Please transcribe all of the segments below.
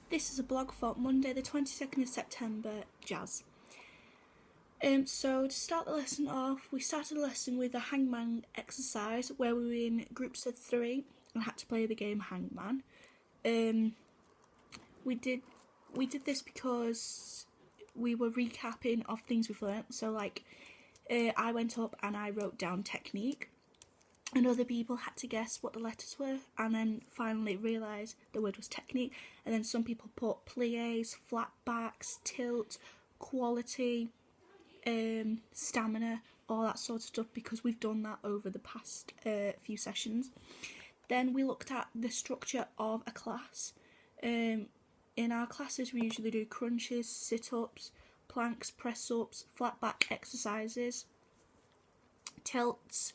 This is a blog for Monday the 22nd of September, Jazz. So to start the lesson off, we started the lesson with a hangman exercise where we were in groups of 3 and had to play the game Hangman. We did this because we were recapping of things we've learnt. So I went up and I wrote down technique, and other people had to guess what the letters were, and then finally realised the word was technique. And then some people put plies, flat backs, tilt, quality, stamina, all that sort of stuff, because we've done that over the past few sessions. Then we looked at the structure of a class. In our classes we usually do crunches, sit-ups, planks, press-ups, flat back exercises, tilts.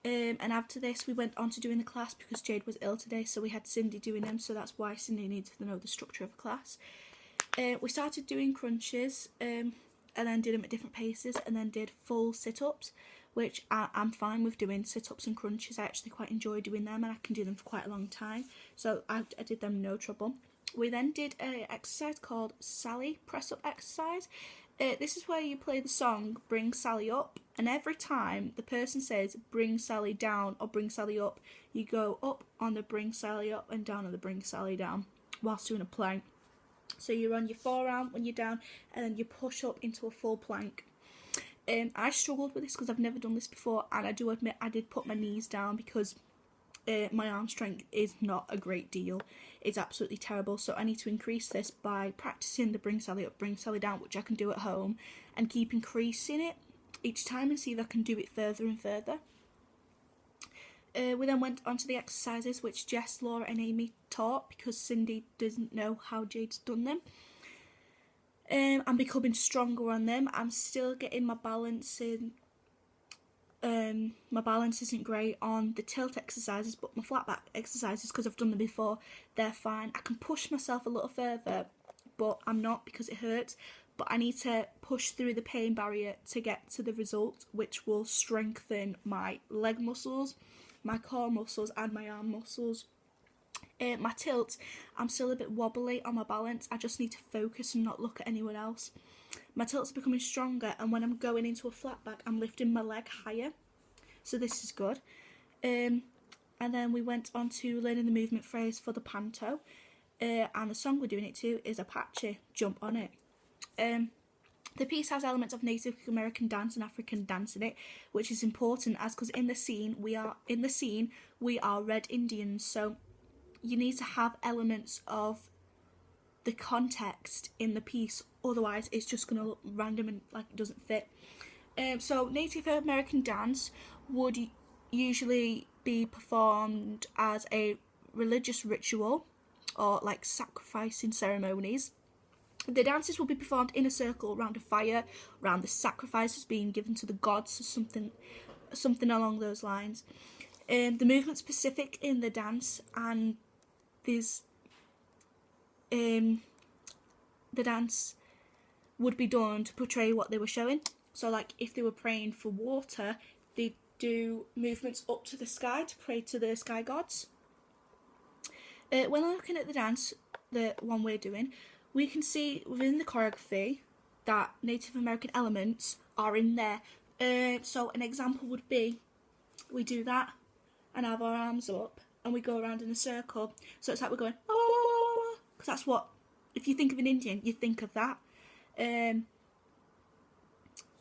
And after this we went on to doing the class because Jade was ill today, so we had Cindy doing them, so that's why Cindy needed to know the structure of a class. We started doing crunches and then did them at different paces, and then did full sit-ups, which I'm fine with doing sit-ups and crunches. I actually quite enjoy doing them and I can do them for quite a long time, so I did them no trouble. We then did an exercise called Sally press-up exercise. This is where you play the song Bring Sally Up, and every time the person says Bring Sally Down or Bring Sally Up, you go up on the Bring Sally Up and down on the Bring Sally Down whilst doing a plank. So you're on your forearm when you're down, and then you push up into a full plank. I struggled with this because I've never done this before, and I do admit I did put my knees down because my arm strength is not a great deal. It's absolutely terrible, so I need to increase this by practicing the Bring Sally Up, Bring Sally Down, which I can do at home, and keep increasing it each time and see if I can do it further and further. We then went on to the exercises which Jess, Laura and Amy taught because Cindy doesn't know how Jade's done them. I'm becoming stronger on them. I'm still getting my balance in. My balance isn't great on the tilt exercises, but my flat back exercises, because I've done them before, they're fine. I can push myself a little further, but I'm not because it hurts. But I need to push through the pain barrier to get to the result, which will strengthen my leg muscles, my core muscles and my arm muscles. My tilt, I'm still a bit wobbly on my balance. I just need to focus and not look at anyone else. My tilt's becoming stronger, and when I'm going into a flat back, I'm lifting my leg higher. So this is good. And then we went on to learning the movement phrase for the panto. And the song we're doing it to is Apache, Jump On It. The piece has elements of Native American dance and African dance in it, which is important as because in the scene we are Red Indians, so you need to have elements of the context in the piece, otherwise it's just going to look random and like it doesn't fit. So Native American dance would usually be performed as a religious ritual or like sacrificing ceremonies. The dances will be performed in a circle around a fire, around the sacrifices being given to the gods, or something along those lines. The movement's specific in the dance, and there's the dance would be done to portray what they were showing. So like if they were praying for water, they'd do movements up to the sky to pray to the sky gods. When looking at the dance, the one we're doing, we can see within the choreography that Native American elements are in there. So an example would be, we do that and have our arms up and we go around in a circle. So it's like we're going, because that's what, if you think of an Indian, you think of that.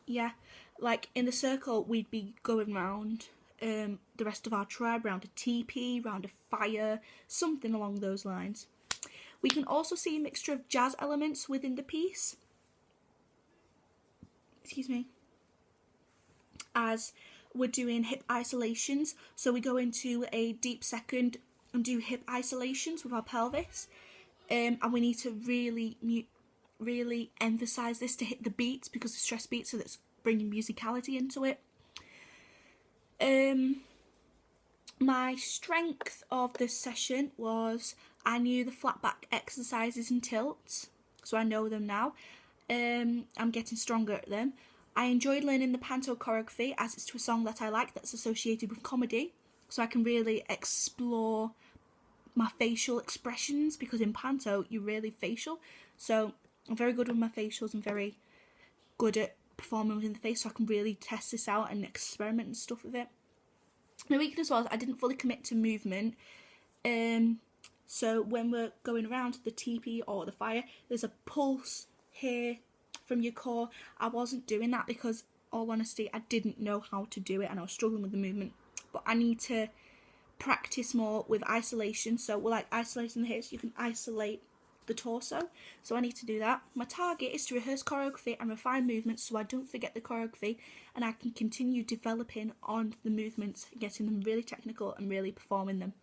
Yeah, like in the circle, we'd be going round the rest of our tribe, round a teepee, round a fire, something along those lines. We can also see a mixture of jazz elements within the piece. Excuse me. As we're doing hip isolations, so we go into a deep second and do hip isolations with our pelvis, and we need to really emphasize this to hit the beats, because the stress beats, so that's bringing musicality into it. My strength of this session was I knew the flat back exercises and tilts, so I know them now. I'm getting stronger at them. I enjoyed learning the panto choreography as it's to a song that I like that's associated with comedy, so I can really explore my facial expressions, because in panto you're really facial. So I'm very good with my facials. I'm very good at performing within the face, so I can really test this out and experiment and stuff with it. My weakness was I didn't fully commit to movement. So when we're going around the teepee or the fire, there's a pulse here from your core. I wasn't doing that because, all honesty, I didn't know how to do it and I was struggling with the movement. But I need to practice more with isolation. So we're like isolating the hips, you can isolate the torso. So I need to do that. My target is to rehearse choreography and refine movements so I don't forget the choreography and I can continue developing on the movements, getting them really technical and really performing them.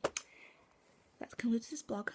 That concludes this blog.